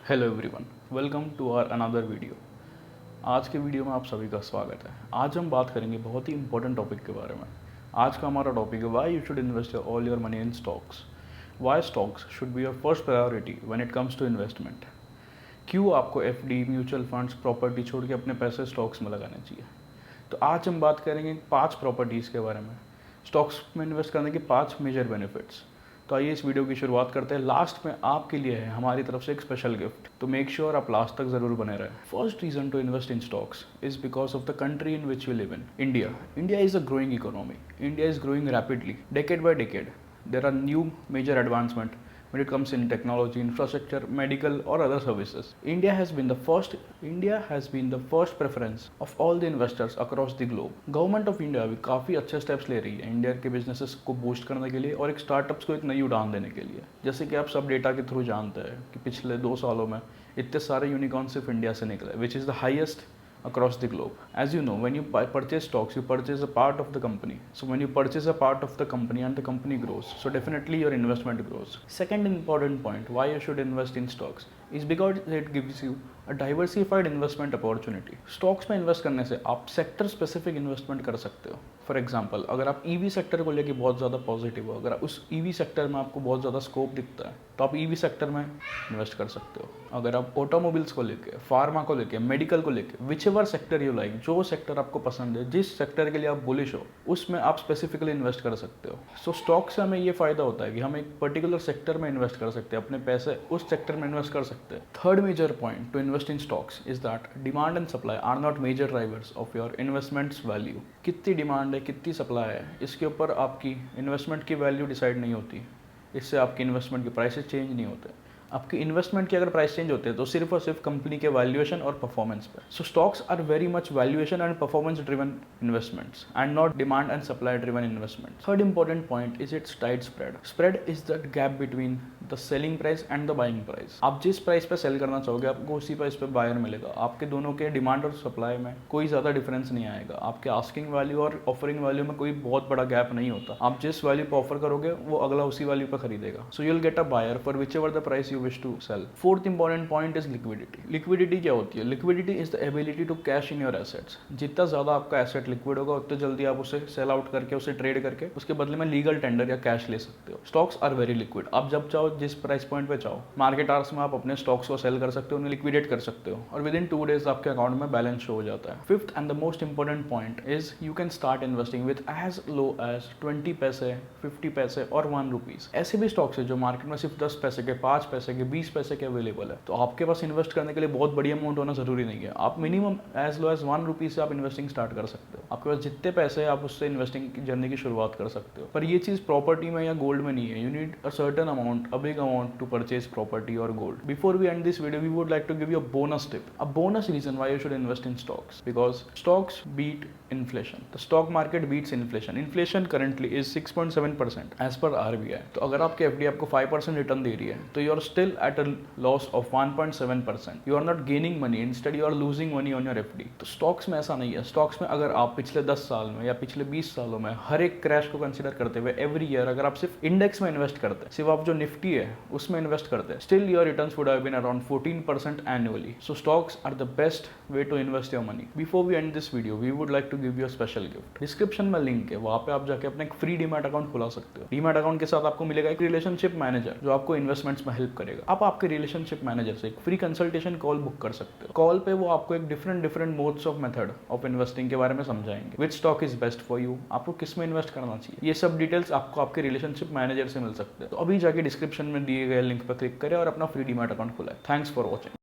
Hello everyone, welcome to our another video. आज के video में आप सभी का स्वागत है। आज हम बात करेंगे बहुत ही इंपॉर्टेंट टॉपिक के बारे में। आज का हमारा टॉपिक है why you should invest all your money in stocks. Why stocks should be your first priority when it comes to investment. क्यों आपको एफडी, म्यूचुअल फंड्स, प्रॉपर्टी छोड़ के अपने पैसे स्टॉक्स में लगाने चाहिए। तो आज हम बात करेंगे 5 प्रॉपर्टीज़ के बारे में, स्टॉक्स में इन्वेस्ट करने के 5 मेजर बेनिफिट्स। तो आइए इस वीडियो की शुरुआत करते हैं। लास्ट में आपके लिए है हमारी तरफ से एक स्पेशल गिफ्ट, तो मेक श्योर आप लास्ट तक जरूर बने रहें। First reason to invest in stocks is because of the country in which we live in, India. India is a growing economy. India is growing rapidly, decade by decade. There are new major advancement when it comes in technology, infrastructure, medical or other services. India has been the first preference of all the investors across the globe. Government of India भी काफ़ी अच्छे steps ले रही है India के businesses को boost करने के लिए और एक स्टार्टअप्स को एक नई उड़ान देने के लिए। जैसे कि आप सब डेटा के थ्रू जानते हैं कि पिछले 2 सालों में इतने सारे यूनिकॉर्न सिर्फ इंडिया से निकले, which is the highest across the globe. As you know, when you purchase stocks, you purchase a part of the company. So when you purchase a part of the company and the company grows, so definitely your investment grows. Second important point why you should invest in stocks is because it gives you a diversified investment opportunity. Stocks में invest करने से आप sector specific investment कर सकते हो। For example, अगर आप EV sector को लेके बहुत ज़्यादा पॉजिटिव हो, अगर उस ईवी सेक्टर में आपको बहुत ज़्यादा स्कोप दिखता है, तो आप ईवी सेक्टर में इन्वेस्ट कर सकते हो। अगर आप ऑटोमोबाइल्स को लेके, फार्मा को लेके, मेडिकल को लेके, which ever sector you like, जो सेक्टर आपको पसंद है, जिस सेक्टर के लिए आप बुलिश हो, उसमें आप स्पेसिफिकली इन्वेस्ट कर सकते हो। सो स्टॉक से हमें ये फ़ायदा होता है कि हम एक पर्टिकुलर सेक्टर में इन्वेस्ट कर सकते हैं, अपने पैसे उस सेक्टर में इन्वेस्ट कर सकते हैं। Third major point to invest in stocks is that demand and supply are not major drivers of your investments value. कितनी डिमांड है, कितनी सप्लाई है, इसके ऊपर आपकी इन्वेस्टमेंट की वैल्यू डिसाइड नहीं होती। इससे आपकी इन्वेस्टमेंट के प्राइसेस चेंज नहीं होते। आपकी इन्वेस्टमेंट के अगर प्राइस चेंज होते हैं तो सिर्फ और सिर्फ कंपनी के वैल्यूएशन और परफॉर्मेंस पे। So stocks are very much valuation and performance driven investments and not demand and supply driven investment. Third important point is it's tight spread. Spread is that gap between the selling price and the buying price. आप जिस price पे cell करना चाहोगे आपको उसी price पे buyer मिलेगा। आपके दोनों के डिमांड और सप्लाई में कोई ज़्यादा डिफरेंस नहीं आएगा। आपके आस्किंग वैल्यू और ऑफरिंग वैल्यू में कोई बहुत बड़ा गैप नहीं होता। आप जिस वैल्यू पे ऑफर करोगे वो अगला उसी वैल्यू पे खरीदेगा। So you will get a buyer for whichever the price you wish to sell. Fourth important point is liquidity. Liquidity क्या होती है? Liquidity is the ability to cash in your assets. जितना ज़्यादा आपका asset liquid होगा उतने जल्दी आप उसे सेल आउट करके, उसे ट्रेड करके उसके बदले में लीगल टेंडर या कैश ले सकते हो। Stocks are very liquid. आप जब चाहो, जिस प्राइस पॉइंट पे चाहो, मार्केट आवर्स में आप अपने स्टॉक्स को सेल कर सकते हो, उन्हें लिक्विडेट कर सकते हो और विद इन 2 days आपके अकाउंट में बैलेंस शो हो जाता है। Fifth and the most important point is you can start investing with as low as 20 पैसे, 50 पैसे और 1 रुपीज। ऐसे भी स्टॉक्स है जो मार्केट में सिर्फ 10 पैसे के, 5 पैसे के, 20 पैसे के अवेलेबल है। तो आपके पास इन्वेस्ट करने के लिए बहुत बड़ी अमाउंट होना जरूरी नहीं है। आप minimum as low as 1 rupees से आप इन्वेस्टिंग स्टार्ट कर सकते हो। आपके पास जितने पैसे हैं आप उससे इन्वेस्टिंग की जर्नी की शुरुआत कर सकते हो। पर ये चीज़ प्रॉपर्टी में या गोल्ड में नहीं है। You need a certain amount, a big amount to purchase property और gold. Before we end this video, we would like to give you a bonus tip, a bonus reason why you should invest in stocks, because stocks beat inflation. The stock market beats inflation. Inflation currently is 6.7% as per RBI. तो अगर आपकी FD आपको 5% return दे रही है तो you are still at a loss of 1.7%. You are not gaining money, instead you are losing money on your FD. तो stocks में ऐसा नहीं है। स्टॉक्स में अगर आप पिछले 10 साल में या पिछले 20 सालों में हर एक क्रैश को कंसिडर करते हुए एवरी ईयर अगर आप सिर्फ इंडेक्स में इन्वेस्ट करते हैं, सिर्फ आप जो निफ्टी है उसमें इन्वेस्ट करते हैं, still your returns would have been around 14% annually. So stocks are the best way to invest your money. Before we end this video, we would like to give you a special gift. Description में link है, वहाँ पे आप जाके अपना एक free demat account खुला सकते हो। डीमैट अकाउंट के साथ आपको मिलेगा एक रिलेशनशिप मैनेजर जो आपको इन्वेस्टमेंट्स में हेल्प करेगा। आप आपके रिलेशनशिप मैनेजर से एक फ्री कंसल्टेशन कॉल बुक कर सकते हो। कॉल पे वो आपको एक different modes of method of investing के बारे में समझाएंगे। विच stock is best for you, आपको किस में इन्वेस्ट करना चाहिए, ये सब डिटेल्स आपको आपके रिलेशनशिप मैनेजर से मिल सकते हैं। तो अभी जाके डिस्क्रिप्शन में दिए गए लिंक पर क्लिक करें और अपना फ्री डीमैट अकाउंट खुला है। Thanks for watching.